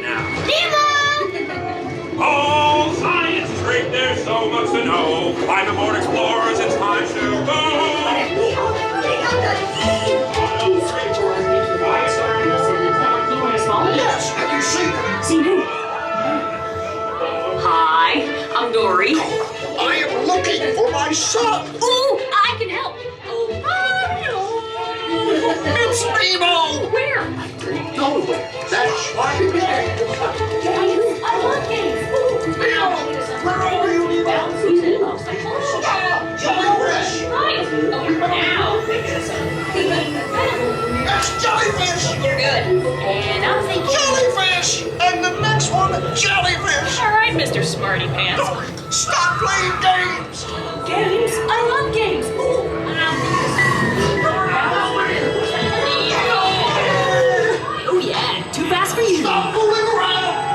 it now. Nemo! Oh, science is great, there's so much to know. Climb aboard, explorers, it's time to go. Yes, have you seen her? See who? Hi, I'm Dory. I am looking for my son. Oh, I can help. Oh, It's Nemo. where? Nowhere. That's why we I love games. Nemo, where are you, Nemo? Jellyfish. Right. Oh, now. That's jellyfish. You're good. And I'm thinking. Jellyfish. And the next one, jellyfish. All right, Mr. Smarty Pants. Stop playing games. Games? I love games. Oh yeah, too fast for you. Stop fooling around.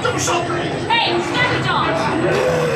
Do something. Hey, stop it, dog.